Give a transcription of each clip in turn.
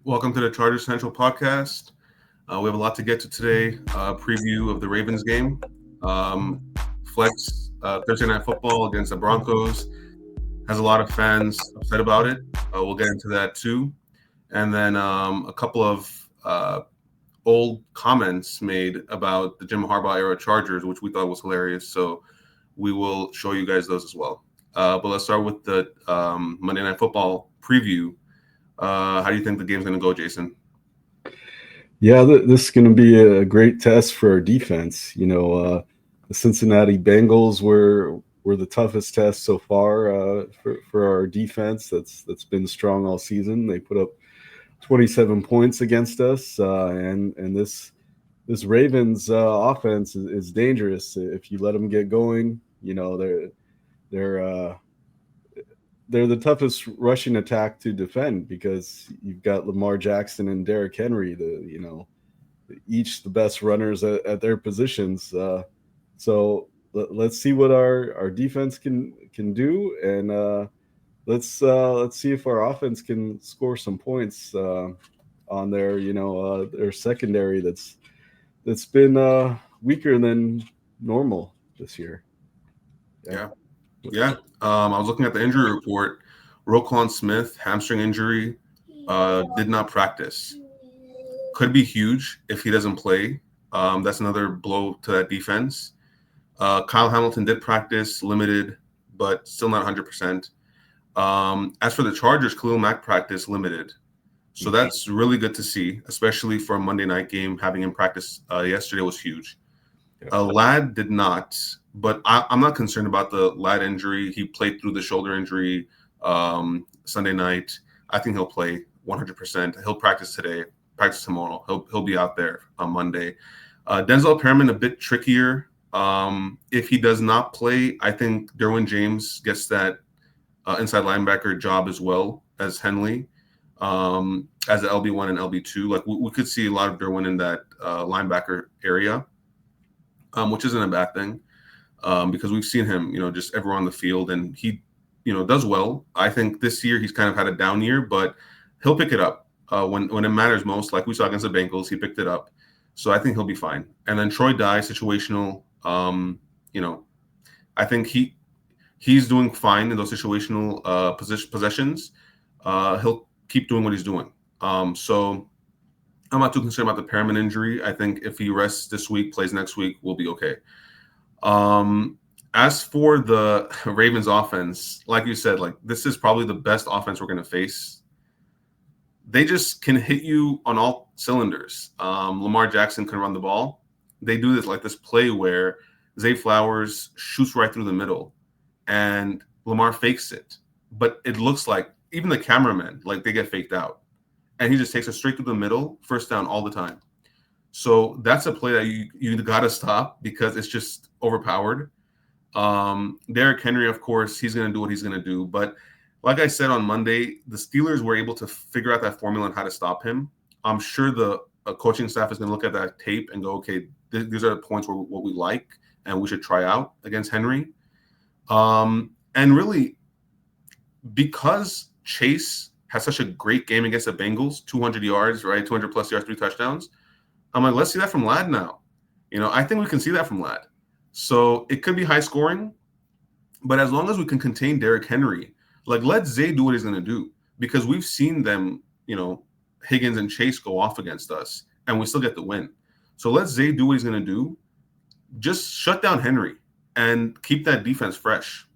Welcome to the Chargers Central podcast. We have a lot to get to today. Preview of the Ravens game. Flex Thursday Night Football against the Broncos has a lot of fans upset about it. We'll get into that too. And then a couple of old comments made about the Jim Harbaugh era Chargers, which we thought was hilarious. So we will show you guys those as well. But let's start with the Monday Night Football preview. How do you think the game's going to go, Jason? Yeah, this is going to be a great test for our defense. The Cincinnati Bengals were the toughest test so far for our defense. That's been strong all season. They put up 27 points against us, and this Ravens offense is dangerous. If you let them get going, they're the toughest rushing attack to defend because you've got Lamar Jackson and Derrick Henry, each the best runners at their positions. So let's see what our defense can do, and let's see if our offense can score some points on their secondary that's been weaker than normal this year. Yeah. I was looking at the injury report. Roquan Smith, hamstring injury, did not practice. Could be huge if he doesn't play. That's another blow to that defense. Kyle Hamilton did practice, limited, but still not 100%. As for the Chargers, Khalil Mack practice, limited. So that's really good to see, especially for a Monday night game. Having him practice yesterday was huge. Ladd did not. But I'm not concerned about the Ladd injury. He played through the shoulder injury Sunday night. I think he'll play 100%. He'll practice today, practice tomorrow. He'll be out there on Monday. Denzel Perriman, a bit trickier. If he does not play, I think Derwin James gets that inside linebacker job as well as Henley as the LB1 and LB2. Like we could see a lot of Derwin in that linebacker area, which isn't a bad thing. Because we've seen him, just everywhere on the field, and he, does well. I think this year he's kind of had a down year, but he'll pick it up when it matters most. Like we saw against the Bengals, he picked it up, so I think he'll be fine. And then Troy Dye, situational. I think he's doing fine in those situational possessions. He'll keep doing what he's doing. So I'm not too concerned about the Perriman injury. I think if he rests this week, plays next week, we'll be okay. As for the Ravens offense, like you said, this is probably the best offense we're going to face. They just can hit you on all cylinders. Lamar Jackson can run the ball. They do this play where Zay Flowers shoots right through the middle and Lamar fakes it. But it looks like even the cameramen, they get faked out. And he just takes it straight through the middle, first down all the time. So that's a play that you got to stop because it's just overpowered. Derrick Henry, of course, he's going to do what he's going to do. But like I said on Monday, the Steelers were able to figure out that formula on how to stop him. I'm sure the coaching staff is going to look at that tape and go, okay, these are the points where what we like and we should try out against Henry. And really, because Chase has such a great game against the Bengals, 200 yards, right? 200 plus yards, 3 touchdowns. I'm like, let's see that from Ladd now. I think we can see that from Ladd. So it could be high scoring, but as long as we can contain Derrick Henry, let Zay do what he's going to do, because we've seen them, Higgins and Chase go off against us and we still get the win. So let Zay do what he's going to do. Just shut down Henry and keep that defense fresh.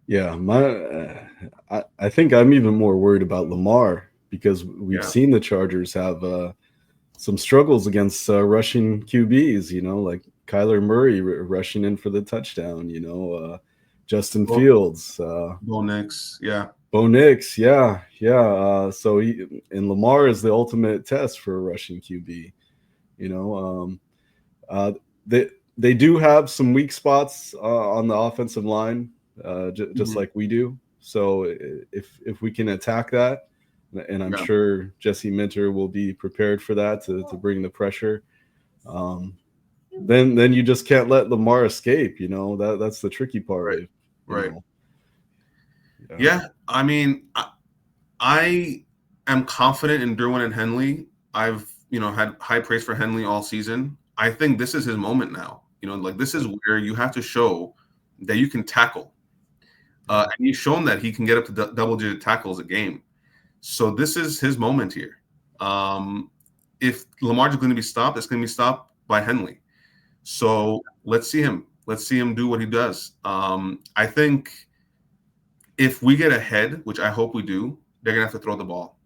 Yeah, I think I'm even more worried about Lamar because we've seen the Chargers have some struggles against rushing QBs, like Kyler Murray rushing in for the touchdown, Justin Fields. Bo Nix, yeah. Bo Nix, yeah. So Lamar is the ultimate test for a rushing QB, They do have some weak spots on the offensive line, just like we do. So if we can attack that, and I'm sure Jesse Minter will be prepared for that to bring the pressure. Then you just can't let Lamar escape. That's the tricky part. Right. Yeah. I mean, I am confident in Derwin and Henley. I've, had high praise for Henley all season. I think this is his moment now. Like this is where you have to show that you can tackle. And he's shown that he can get up to double-digit tackles a game. So this is his moment here. If Lamar is going to be stopped, it's going to be stopped by Henley. So let's see him. Let's see him do what he does. I think if we get ahead, which I hope we do, they're going to have to throw the ball.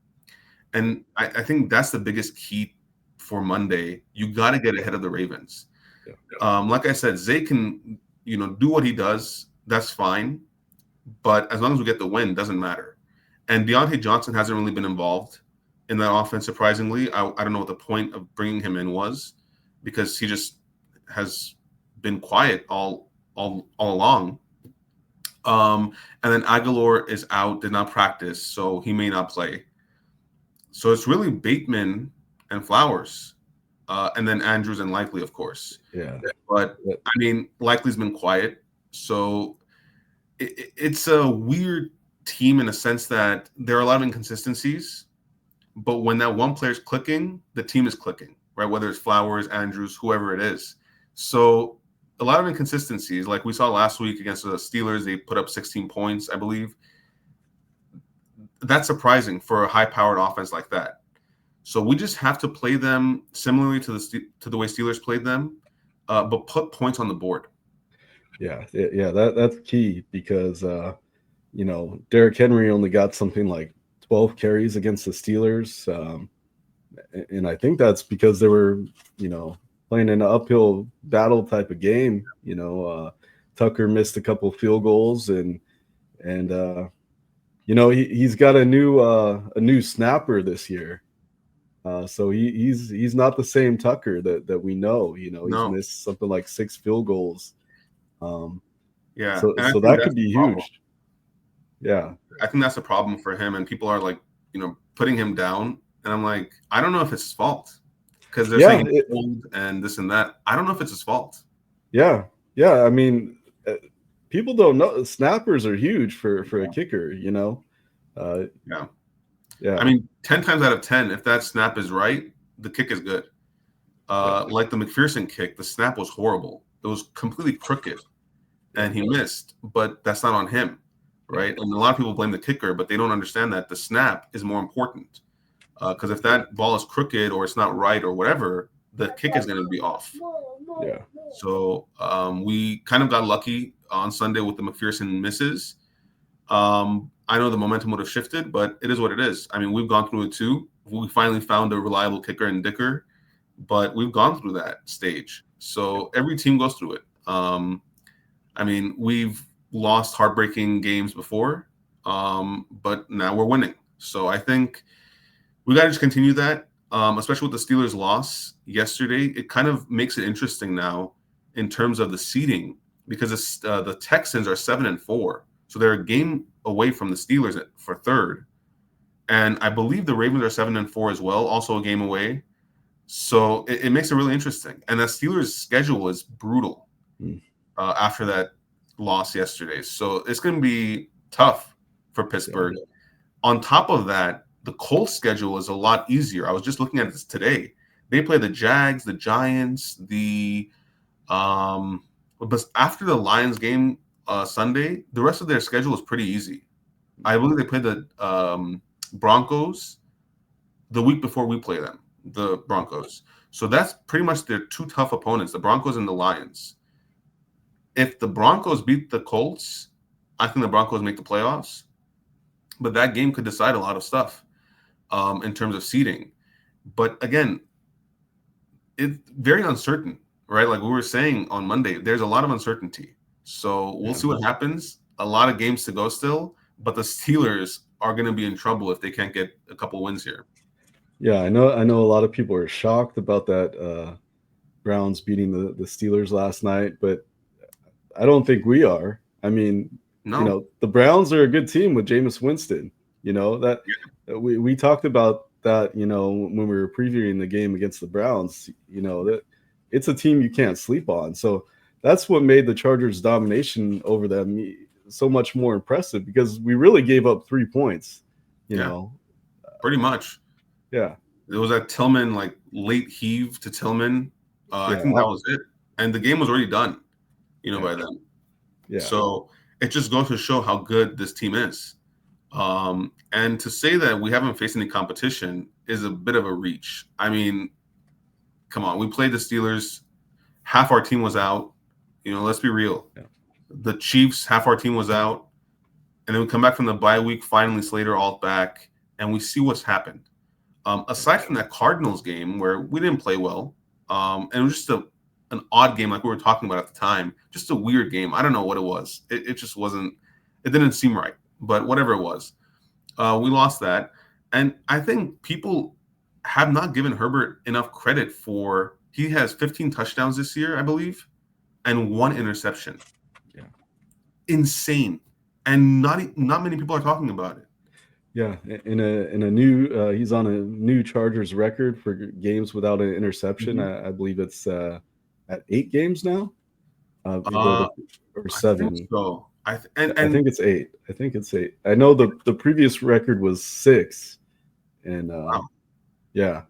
And I think that's the biggest key for Monday. You got to get ahead of the Ravens. Like I said, Zay can, do what he does. That's fine. But as long as we get the win, doesn't matter. And Deontay Johnson hasn't really been involved in that offense, surprisingly. I don't know what the point of bringing him in was, because he just has been quiet all along. And then Aguilar is out, did not practice, so he may not play. So it's really Bateman and Flowers, and then Andrews and Likely, of course. Yeah. But, I mean, Likely's been quiet. So it's a weird team in a sense that there are a lot of inconsistencies. But when that one player is clicking, the team is clicking, right? Whether it's Flowers, Andrews, whoever it is. So a lot of inconsistencies. Like we saw last week against the Steelers, they put up 16 points, I believe. That's surprising for a high-powered offense like that. So we just have to play them similarly to the way Steelers played them, but put points on the board. Yeah, that's key because Derrick Henry only got something like 12 carries against the Steelers, and I think that's because they were playing an uphill battle type of game. Tucker missed a couple field goals, and he's got a new snapper this year. So he's not the same Tucker that we know. He's missed something like 6 field goals. So that could be huge. Yeah, I think that's a problem for him, and people are like, putting him down, and I'm like, I don't know if it's his fault, because they're saying he's old and this and that. I don't know if it's his fault. Yeah. I mean, people don't know snappers are huge for a kicker. Yeah. I mean, 10 times out of 10, if that snap is right, the kick is good. Like the McPherson kick, the snap was horrible. It was completely crooked, and he missed, but that's not on him, right? And a lot of people blame the kicker, but they don't understand that the snap is more important, because if that ball is crooked or it's not right or whatever, the kick is going to be off. Yeah. So we kind of got lucky on Sunday with the McPherson misses. I know the momentum would have shifted, but it is what it is. I mean, we've gone through it too. We finally found a reliable kicker in Dicker, but we've gone through that stage. So every team goes through it. I mean, we've lost heartbreaking games before, but now we're winning. So I think we got to just continue that, especially with the Steelers' loss yesterday. It kind of makes it interesting now in terms of the seeding, because the Texans are 7-4. So they're a game away from the Steelers for third. And I believe the Ravens are 7-4 as well, also a game away. So it makes it really interesting. And the Steelers' schedule is brutal after that loss yesterday. So it's going to be tough for Pittsburgh. Yeah. On top of that, the Colts' schedule is a lot easier. I was just looking at this today. They play the Jags, the Giants, but after the Lions game Sunday, the rest of their schedule is pretty easy. I believe they play the Broncos the week before we play them, the Broncos. So that's pretty much their 2 tough opponents, the Broncos and the Lions. If the Broncos beat the Colts, I think the Broncos make the playoffs. But that game could decide a lot of stuff in terms of seeding. But again, it's very uncertain, right? Like we were saying on Monday, there's a lot of uncertainty. So we'll see what happens. A lot of games to go still, but the Steelers are going to be in trouble if they can't get a couple wins here. Yeah, I know a lot of people are shocked about that Browns beating the Steelers last night, but I don't think we are. I mean, the Browns are a good team with Jameis Winston. We talked about that, when we were previewing the game against the Browns, that it's a team you can't sleep on. So that's what made the Chargers' domination over them so much more impressive, because we really gave up 3 points. pretty much. Yeah. It was that Tillman, like, late heave to Tillman. I think that was it. And the game was already done, by then. Yeah. So it just goes to show how good this team is. And to say that we haven't faced any competition is a bit of a reach. I mean, come on. We played the Steelers. Half our team was out. Let's be real. Yeah. The Chiefs, half our team was out. And then we come back from the bye week, finally Slater all back, and we see what's happened. Aside from that Cardinals game where we didn't play well, and it was just an odd game like we were talking about at the time, just a weird game. I don't know what it was. It just wasn't – it didn't seem right. But whatever it was, we lost that. And I think people have not given Herbert enough credit for – he has 15 touchdowns this year, I believe, and 1 interception. Yeah. Insane. And not many people are talking about it. Yeah, in a new he's on a new Chargers record for games without an interception. Mm-hmm. I believe it's at 8 games now, or 7. I think so. I think it's 8. I think it's 8. I know the previous record was 6, and wow. Yeah.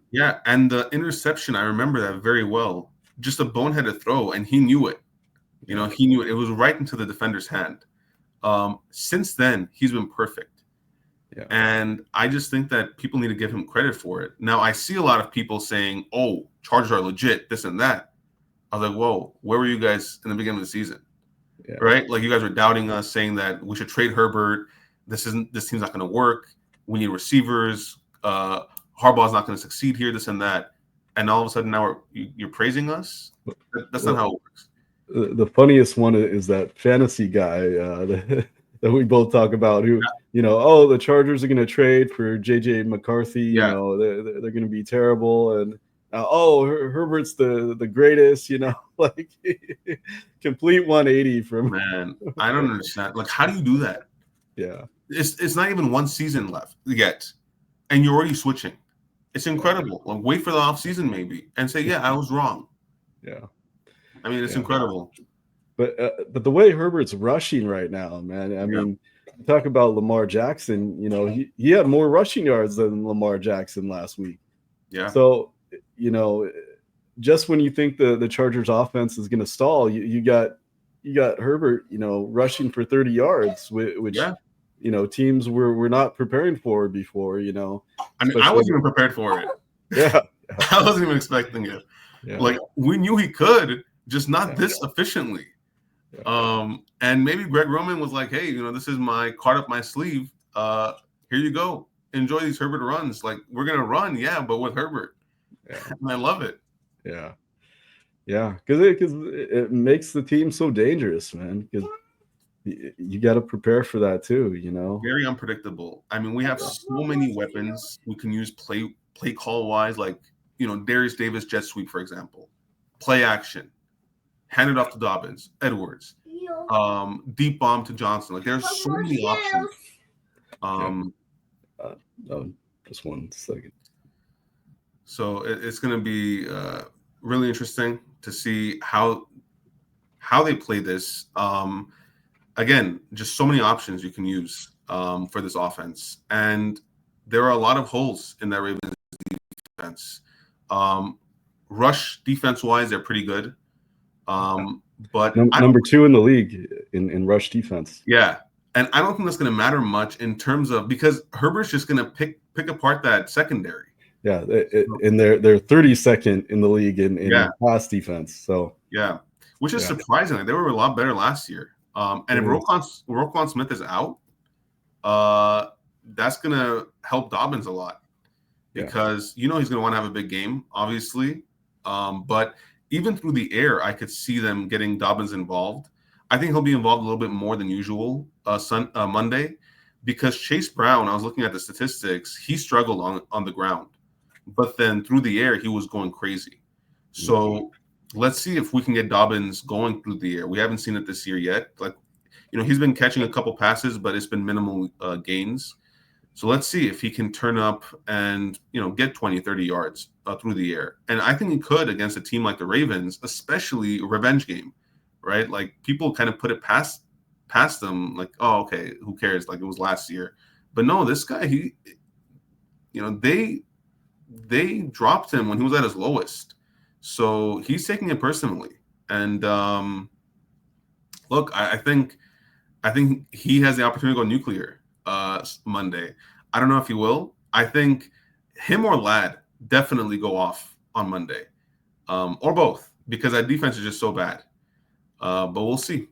And the interception, I remember that very well. Just a boneheaded throw, and he knew it. He knew it. It was right into the defender's hand. Since then, he's been perfect. Yeah. And I just think that people need to give him credit for it. Now, I see a lot of people saying, oh, Chargers are legit, this and that. I was like, whoa, where were you guys in the beginning of the season? Yeah. Right? Like, you guys were doubting us, saying that we should trade Herbert. This team's not going to work. We need receivers. Harbaugh's not going to succeed here, this and that. And all of a sudden now you're praising us? That's not how it works. The funniest one is that fantasy guy that we both talk about who, the Chargers are going to trade for JJ McCarthy. Yeah. They're going to be terrible. And Herbert's the greatest, like complete 180 from. Man, I don't understand. Like, how do you do that? Yeah. It's not even one season left yet. And you're already switching. It's incredible. Like, wait for the offseason maybe and say, yeah, I was wrong. Yeah. I mean, it's incredible. But the way Herbert's rushing right now, man, I mean, talk about Lamar Jackson, he had more rushing yards than Lamar Jackson last week. Yeah. So, just when you think the Chargers offense is going to stall, you got Herbert, rushing for 30 yards, which teams were not preparing for before, I mean, I wasn't even prepared for it. Yeah. I wasn't even expecting it. Yeah. Like, we knew he could, just not this efficiently. Yeah. And maybe Greg Roman was like, hey, this is my card up my sleeve. Here you go. Enjoy these Herbert runs. Like, we're going to run, but with Herbert. Yeah. And I love it. Yeah. Yeah. Because it makes the team so dangerous, man. Because you got to prepare for that too, Very unpredictable. I mean, we have so many weapons we can use play call wise, like, Darius Davis jet sweep, for example, play action, hand it off to Dobbins, Edwards, deep bomb to Johnson. Like, there's so many options. Just one second. So it's going to be really interesting to see how they play this. Again, just so many options you can use for this offense, and there are a lot of holes in that Ravens defense. Rush defense-wise, they're pretty good. But number 2 in the league in rush defense. Yeah, and I don't think that's going to matter much in terms of, because Herbert's just going to pick apart that secondary. Yeah, and they're 32nd in the league in pass defense. So which is surprising. They were a lot better last year. And if Roquan Smith is out, that's going to help Dobbins a lot, because he's going to want to have a big game, obviously. But even through the air, I could see them getting Dobbins involved. I think he'll be involved a little bit more than usual Monday, because Chase Brown, I was looking at the statistics, he struggled on the ground. But then through the air, he was going crazy. So let's see if we can get Dobbins going through the air. We haven't seen it this year yet. Like, he's been catching a couple passes, but it's been minimal gains. So let's see if he can turn up and, get 20, 30 yards through the air. And I think he could against a team like the Ravens, especially a revenge game, right? Like, people kind of put it past them, like, oh, okay, who cares? Like, it was last year. But no, this guy, they dropped him when he was at his lowest. So he's taking it personally. And look, I think he has the opportunity to go nuclear Monday. I don't know if he will. I think him or Ladd definitely go off on Monday, or both, because that defense is just so bad. But we'll see.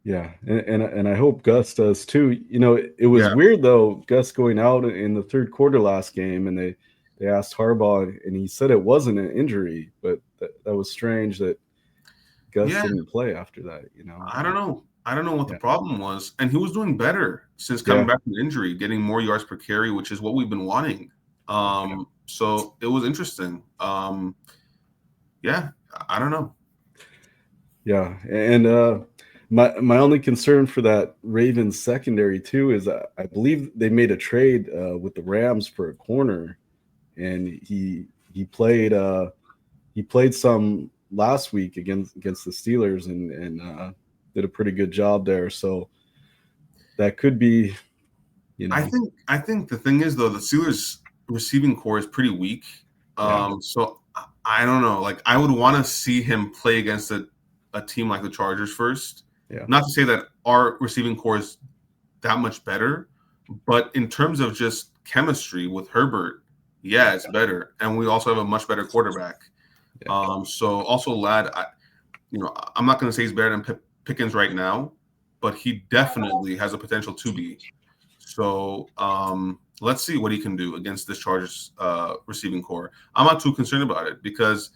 Yeah, and I hope Gus does too. It was weird though, Gus going out in the third quarter last game, and they asked Harbaugh, and he said it wasn't an injury, but that was strange that Gus didn't play after that. I don't know. I don't know what the problem was, and he was doing better since coming back from injury, getting more yards per carry, which is what we've been wanting. So it was interesting. I don't know. Yeah, and my only concern for that Ravens secondary too is I believe they made a trade with the Rams for a corner, and he played some last week against the Steelers and did a pretty good job there. So that could be, I think the thing is though, the Steelers receiving core is pretty weak. So I don't know. Like, I would want to see him play against a team like the Chargers first. Yeah. Not to say that our receiving core is that much better, but in terms of just chemistry with Herbert, it's better, and we also have a much better quarterback. So also Ladd, I'm not going to say he's better than Pickens right now, but he definitely has a potential to be. So let's see what he can do against this Chargers receiving core. I'm not too concerned about it because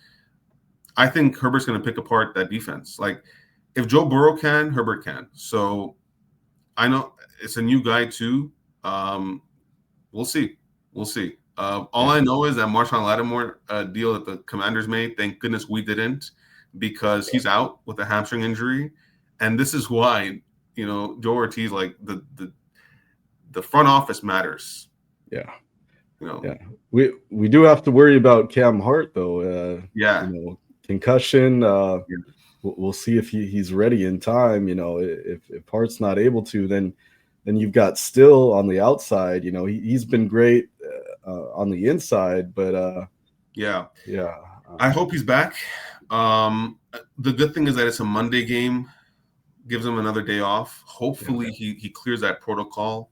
I think Herbert's going to pick apart that defense. Like, if Joe Burrow can, Herbert can. So I know it's a new guy too. We'll see. All I know is that Marshawn Lattimore deal that the Commanders made, thank goodness we didn't, because he's out with a hamstring injury. And this is why, Joe Ortiz, like, the front office matters. Yeah. We do have to worry about Cam Hart though. Concussion. We'll see if he's ready in time. If Hart's not able to, then you've got Still on the outside. He's been great on the inside, but I hope he's back. The good thing is that it's a Monday game, gives him another day off. Hopefully he clears that protocol,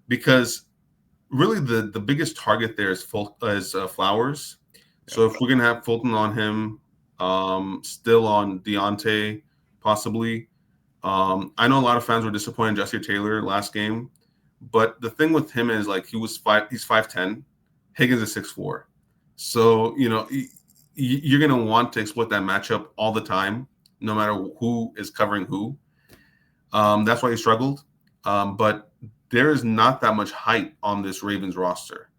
because really the biggest target there is Flowers. So if we're gonna have Fulton on him, still on Deontay, possibly. I know a lot of fans were disappointed in Justin Taylor last game, but the thing with him is, like, he's 5'10", Higgins is 6'4", so you're gonna want to exploit that matchup all the time, no matter who is covering who. That's why he struggled. But there is not that much height on this Ravens roster,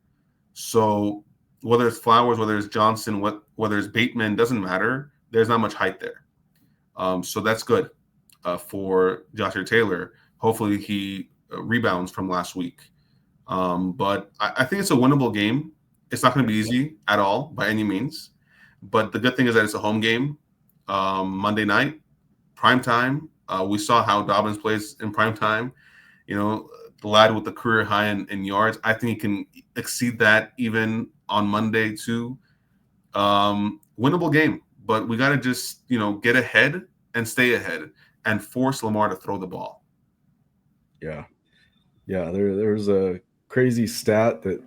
so whether it's Flowers, whether it's Johnson, whether it's Bateman, doesn't matter. There's not much height there. So that's good for Joshua Taylor. Hopefully he rebounds from last week. But I think it's a winnable game. It's not going to be easy at all by any means. But the good thing is that it's a home game, Monday night, prime time. We saw how Dobbins plays in prime time. The lad with the career high in yards. I think he can exceed that even on Monday too. Winnable game, but we got to just get ahead and stay ahead and force Lamar to throw the ball. Yeah. There's a crazy stat that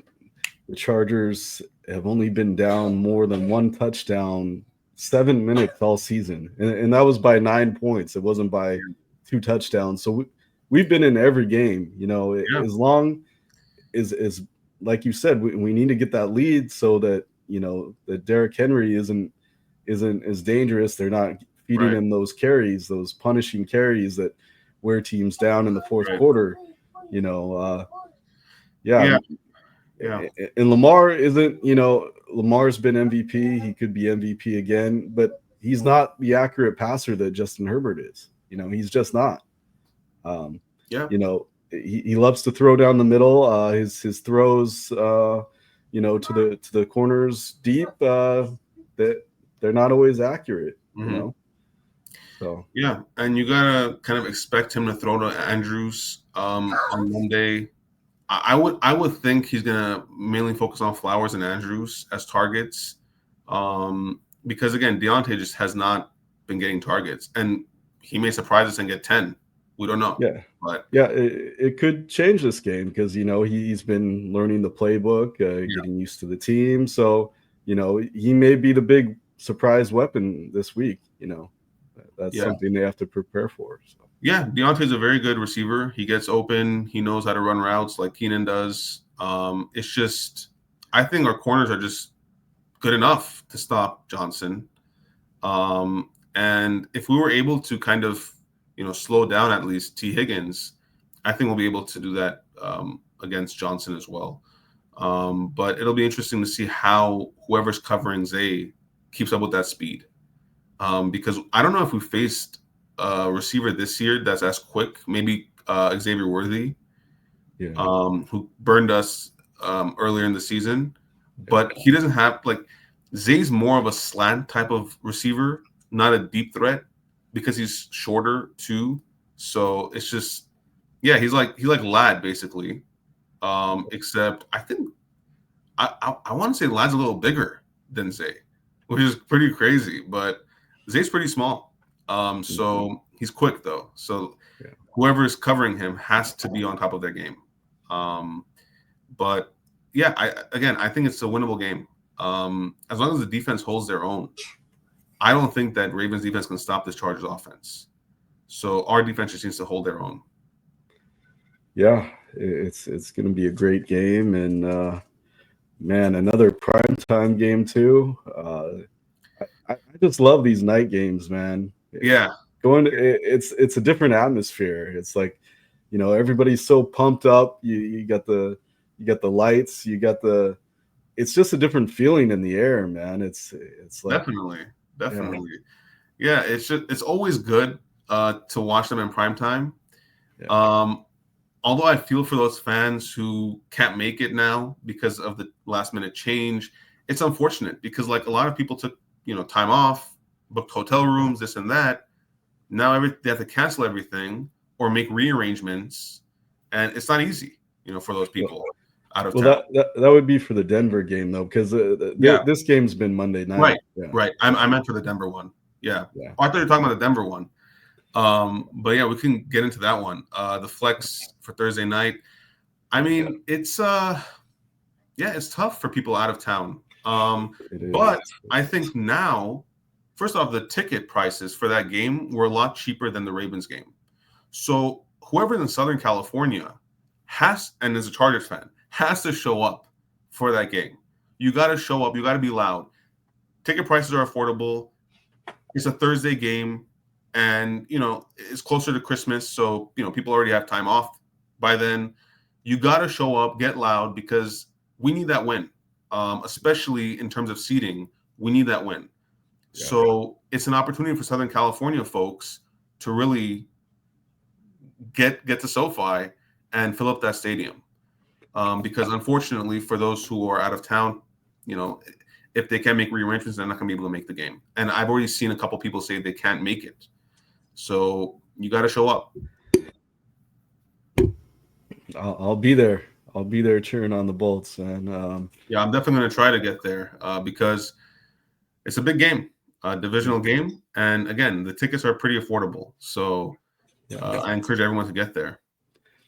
the Chargers have only been down more than one touchdown 7 minutes all season, and that was by 9 points. It wasn't by 2 touchdowns. So we've been in every game. As long as like you said, we need to get that lead so that that Derrick Henry isn't as dangerous. They're not feeding him those carries, those punishing carries that wear teams down in the fourth quarter. And Lamar isn't. Lamar's been MVP. He could be MVP again, but he's not the accurate passer that Justin Herbert is. He's just not. He loves to throw down the middle. His throws, to the corners deep, that they're not always accurate. So and you gotta kind of expect him to throw to Andrews on Monday. I would think he's gonna mainly focus on Flowers and Andrews as targets, because again, Deontay just has not been getting targets, and he may surprise us and get 10. We don't know. Yeah, but yeah, it could change this game because he's been learning the playbook, getting used to the team. So he may be the big surprise weapon this week. That's yeah, something they have to prepare for. So. yeah, Deontay's a very good receiver. He gets open. He knows how to run routes like Keenan does. It's just I think our corners are just good enough to stop Johnson. And if we were able to kind of, slow down at least T. Higgins, I think we'll be able to do that against Johnson as well. But it'll be interesting to see how whoever's covering Zay keeps up with that speed. Because I don't know if we faced a receiver this year that's as quick, maybe Xavier Worthy, who burned us earlier in the season. But he doesn't have Zay's more of a slant type of receiver, not a deep threat, because he's shorter too. So it's just, he's like Ladd basically, except I think I want to say Ladd's a little bigger than Zay, which is pretty crazy. But Zay's pretty small, so he's quick though. So whoever is covering him has to be on top of their game. But I think it's a winnable game. As long as the defense holds their own, I don't think that Ravens defense can stop this Chargers offense. So our defense just needs to hold their own. Yeah, it's going to be a great game, and man, another primetime game too. I just love these night games, man. Yeah, it's a different atmosphere. It's like, everybody's so pumped up. You got the lights, it's just a different feeling in the air, man. It's like definitely. Yeah, it's always good to watch them in prime time. Although I feel for those fans who can't make it now because of the last minute change, it's unfortunate because a lot of people took time off, booked hotel rooms, this and that. Now they have to cancel everything or make rearrangements, and it's not easy, for those people out of town. That would be for the Denver game though, because this game's been Monday night. Right. I meant for the Denver one. Yeah. Oh, I thought you were talking about the Denver one. But we can get into that one. The flex for Thursday night. I mean, it's tough for people out of town. But I think now, first off, the ticket prices for that game were a lot cheaper than the Ravens game. So whoever's in Southern California and is a Chargers fan, has to show up for that game. You got to show up. You got to be loud. Ticket prices are affordable. It's a Thursday game, and it's closer to Christmas, so people already have time off by then. You got to show up, get loud, because we need that win, especially in terms of seating. We need that win. Yeah. So it's an opportunity for Southern California folks to really get to SoFi and fill up that stadium. Because unfortunately, for those who are out of town, if they can't make rearrangements, they're not going to be able to make the game. And I've already seen a couple people say they can't make it. So you got to show up. I'll be there. I'll be there cheering on the Bolts. And I'm definitely going to try to get there because it's a big game, a divisional game. And again, the tickets are pretty affordable. So I encourage everyone to get there.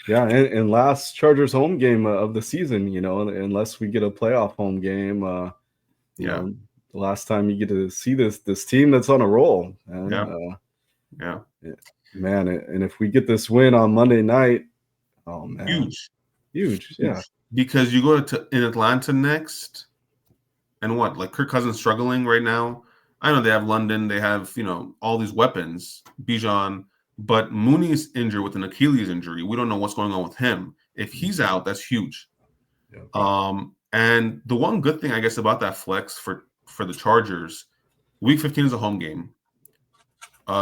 Yeah, and last Chargers home game of the season, unless we get a playoff home game, the last time you get to see this team that's on a roll. And, man, and if we get this win on Monday night, oh man, huge, yeah. Because you go in Atlanta next, and Kirk Cousins struggling right now. I know they have London, they have all these weapons, Bijan. But Mooney's injured with an Achilles injury. We don't know what's going on with him. If he's out, that's huge. Yeah. And the one good thing, I guess, about that flex for the Chargers, Week 15 is a home game.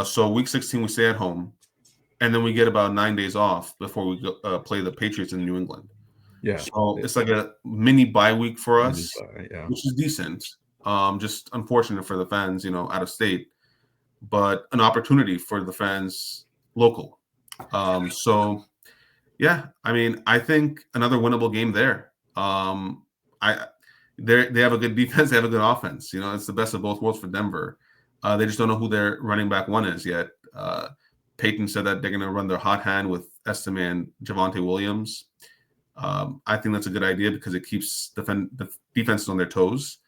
So Week 16 we stay at home, and then we get about 9 days off before we play the Patriots in New England. Yeah. So it's like a mini bye week for us, which is decent. Just unfortunate for the fans, out of state, but an opportunity for the fans local. So Yeah, I mean, I think another winnable game there. I they have a good defense, they have a good offense. You know, it's the best of both worlds for Denver. They just don't know who their running back one is yet. Peyton said that they're going to run their hot hand with Estime and Javonte Williams. I think that's a good idea because it keeps the defenses on their toes.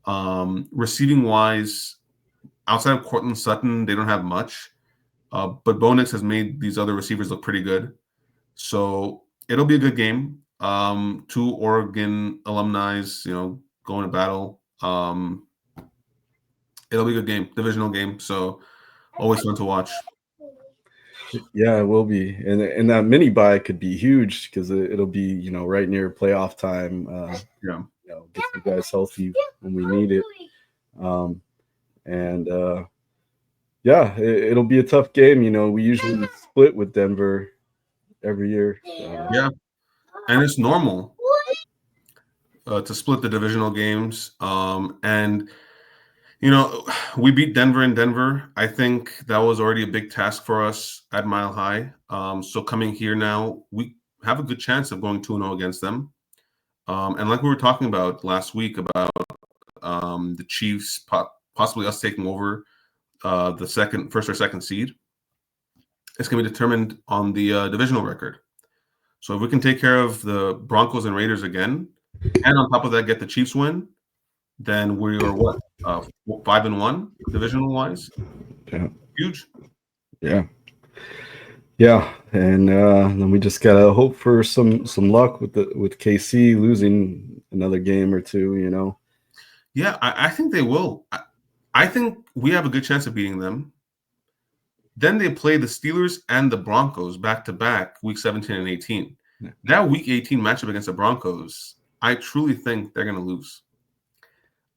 Receiving wise, outside of Cortland Sutton, they don't have much. But Bo Nix has made these other receivers look pretty good. So it'll be a good game. Two Oregon alumni, going to battle. It'll be a good game, divisional game. So always fun to watch. Yeah, it will be, and that mini bye could be huge because it'll be right near playoff time. Yeah, get you guys healthy when we need it. And yeah, it'll be a tough game. We usually split with Denver every year. Yeah, and it's normal to split the divisional games. And we beat Denver in Denver. I think that was already a big task for us at Mile High. So coming here now, we have a good chance of going 2-0 against them. And like we were talking about last week about the Chiefs, possibly us taking over the first or second seed, it's going to be determined on the divisional record. So if we can take care of the Broncos and Raiders again, and on top of that get the Chiefs win, then we are what 5-1 divisional wise. Yeah. Huge. Yeah. And then we just gotta hope for some luck with KC losing another game or two. Yeah, I think they will. I think we have a good chance of beating them. Then they play the Steelers and the Broncos back to back, week 17 and 18. Yeah. That week 18 matchup against the Broncos, I truly think they're going to lose.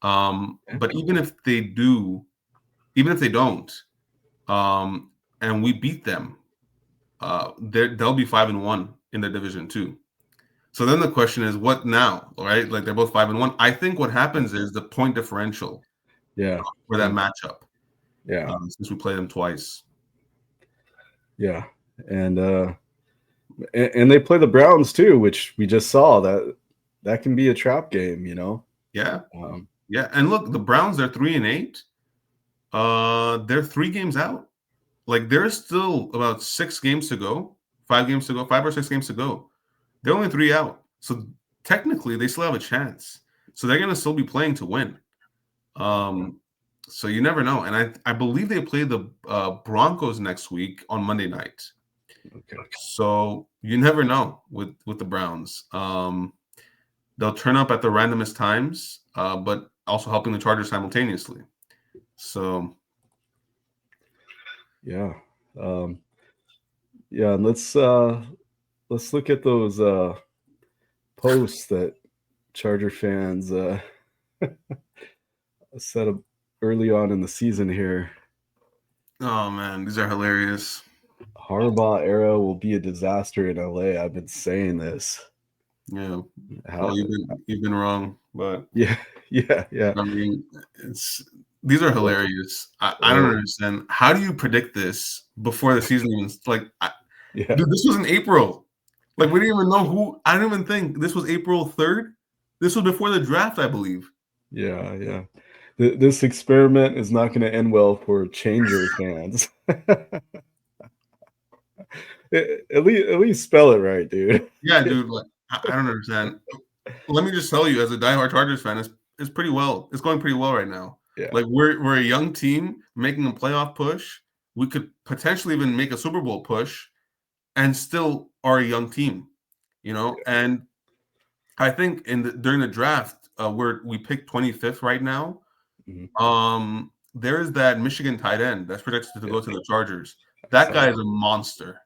But even if they don't, and we beat them, they'll be 5-1 in their division too. So then the question is, what now? Right? Like they're both 5-1. I think what happens is the point differential. Yeah. For that matchup. Yeah. Since we play them twice. Yeah, and they play the Browns too, which we just saw that can be a trap game. Yeah. Yeah, and look, the Browns, they're 3-8. They're 3 games out. Like there's still about 6 games to go, 5 games to go, 5 or 6 games to go. They're only 3 out, so technically they still have a chance. So they're gonna still be playing to win. So you never know, and I believe they play the Broncos next week on Monday night. Okay. So you never know with the Browns. They'll turn up at the randomest times, but also helping the Chargers simultaneously. So yeah, yeah. And let's look at those posts that Charger fans set up early on in the season here. Oh man, these are hilarious. Harbaugh era will be a disaster in LA. I've been saying this. Yeah. Well, you've been wrong, but yeah. I mean, these are hilarious. I don't understand. How do you predict this before the season even dude, this was in April. Like we didn't even know who. I don't even think this was April 3rd. This was before the draft, I believe. Yeah. This experiment is not going to end well for Changer fans. At least spell it right, dude. Yeah, dude. Like I don't understand. Let me just tell you, as a diehard Chargers fan, it's pretty well. It's going pretty well right now. Yeah. Like we're a young team making a playoff push. We could potentially even make a Super Bowl push, and still are a young team. And I think during the draft, we picked 25th right now. Mm-hmm. There is that Michigan tight end that's projected to go to the Chargers. That guy is a monster.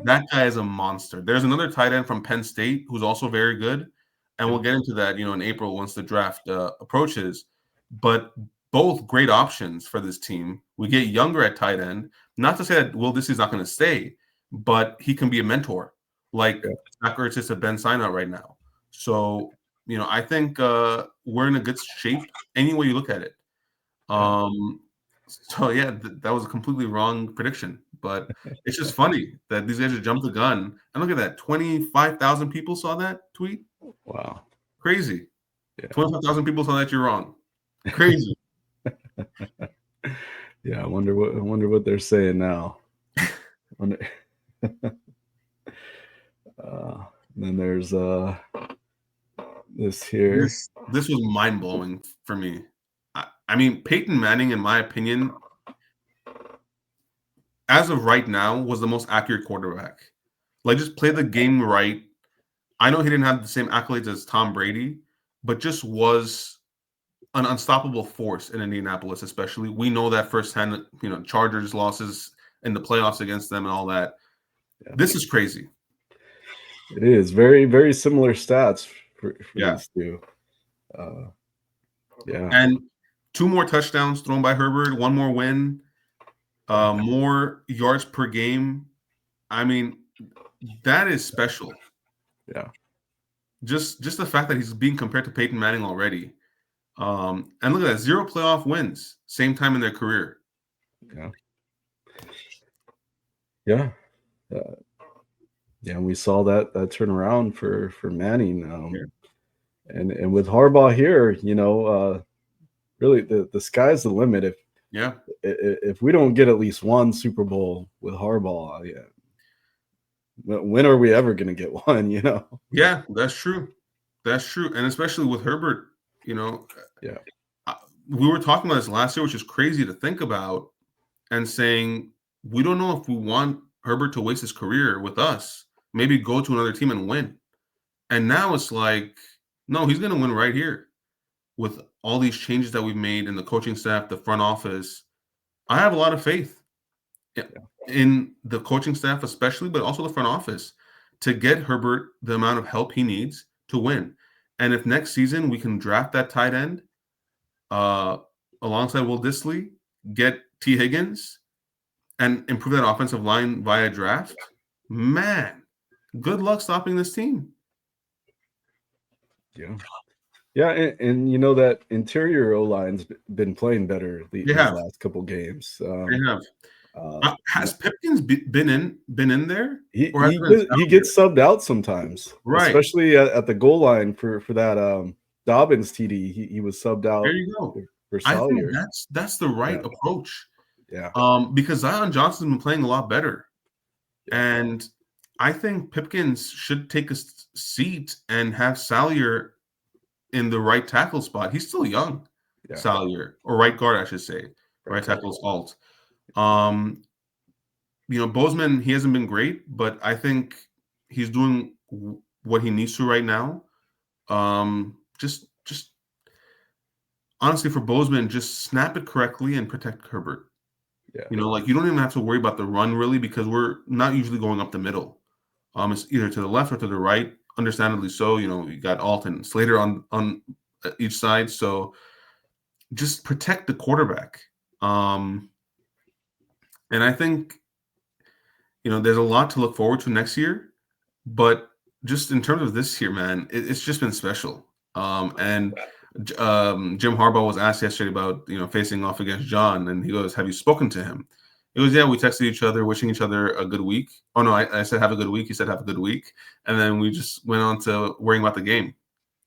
That guy is a monster. There's another tight end from Penn State who's also very good, and we'll get into that, in April once the draft approaches. But both great options for this team. We get younger at tight end. Not to say that Will Disley's not going to stay, but he can be a mentor, like Zach Ertz is to Ben Sinot right now. So, I think we're in a good shape any way you look at it. So yeah, that was a completely wrong prediction, But it's just funny that these guys just jumped the gun. And look at that, 25,000 people saw that tweet. Wow, crazy. Yeah. 25,000 people saw that you're wrong. Crazy. Yeah, I wonder what they're saying now. Then there's this here. This was mind blowing for me. I mean, Peyton Manning, in my opinion, as of right now, was the most accurate quarterback. Like, just play the game right. I know he didn't have the same accolades as Tom Brady, but just was an unstoppable force in Indianapolis, especially. We know that firsthand, Chargers losses in the playoffs against them and all that. Yeah. This is crazy. It is very, very similar stats for these two. Yeah. And 2 more touchdowns thrown by Herbert, 1 more win, more yards per game. I mean, that is special. Yeah. Just the fact that he's being compared to Peyton Manning already. And look at that, 0 playoff wins, same time in their career. Yeah. Yeah. Yeah, and we saw that turnaround for Manning. And with Harbaugh here, really the sky's the limit. If we don't get at least 1 Super Bowl with Harbaugh, when are we ever going to get one? Yeah, that's true. That's true, and especially with Herbert, we were talking about this last year, which is crazy to think about, and saying we don't know if we want Herbert to waste his career with us. Maybe go to another team and win. And now it's like, no, he's going to win right here with all these changes that we've made in the coaching staff, the front office. I have a lot of faith in the coaching staff, especially, but also the front office, to get Herbert the amount of help he needs to win. And if next season we can draft that tight end alongside Will Dissly, get T. Higgins, and improve that offensive line via draft, man, good luck stopping this team. Yeah, and that interior O-line's been playing better these last couple games. They have. Has Pipkins been in there? He gets subbed out sometimes, right? Especially at the goal line for that Dobbins TD. He was subbed out. There you go. For Salyer. I think that's the right approach. Yeah. Because Zion Johnson's been playing a lot better, and I think Pipkins should take a seat and have Salyer in the right tackle spot. He's still young, Salyer, or right guard, I should say. Right tackle's alt. Bozeman, he hasn't been great, but I think he's doing what he needs to right now. Just honestly, for Bozeman, just snap it correctly and protect Herbert. Yeah. You don't even have to worry about the run really, because we're not usually going up the middle. It's either to the left or to the right. Understandably so. You got Alt and Slater on each side, so just protect the quarterback. And I think there's a lot to look forward to next year, but just in terms of this year, man, it's just been special. And Jim Harbaugh was asked yesterday about facing off against John, and he goes, "Have you spoken to him?" He goes, "Yeah, we texted each other, wishing each other a good week." Oh no, I said have a good week. He said have a good week, and then we just went on to worrying about the game.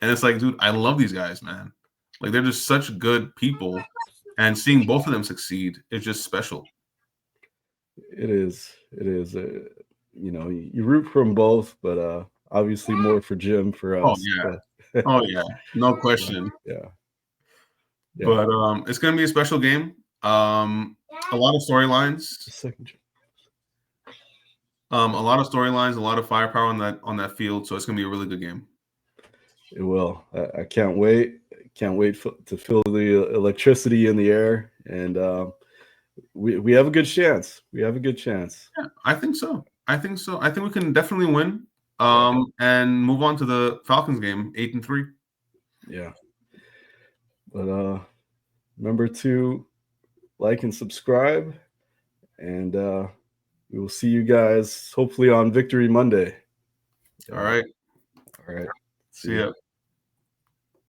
And it's like, dude, I love these guys, man. Like, they're just such good people, and seeing both of them succeed is just special. It is. You root for them both, but obviously more for Jim for us. Oh yeah, no question. Yeah. But it's gonna be a special game. A lot of storylines. A lot of storylines, a lot of firepower on that field. So it's gonna be a really good game. It will. I can't wait. Can't wait to feel the electricity in the air, and we have a good chance. We have a good chance. Yeah, I think so. I think we can definitely win. And move on to the Falcons game, 8-3. Yeah. But remember to like and subscribe, and we will see you guys hopefully on Victory Monday. All right. All right. See ya.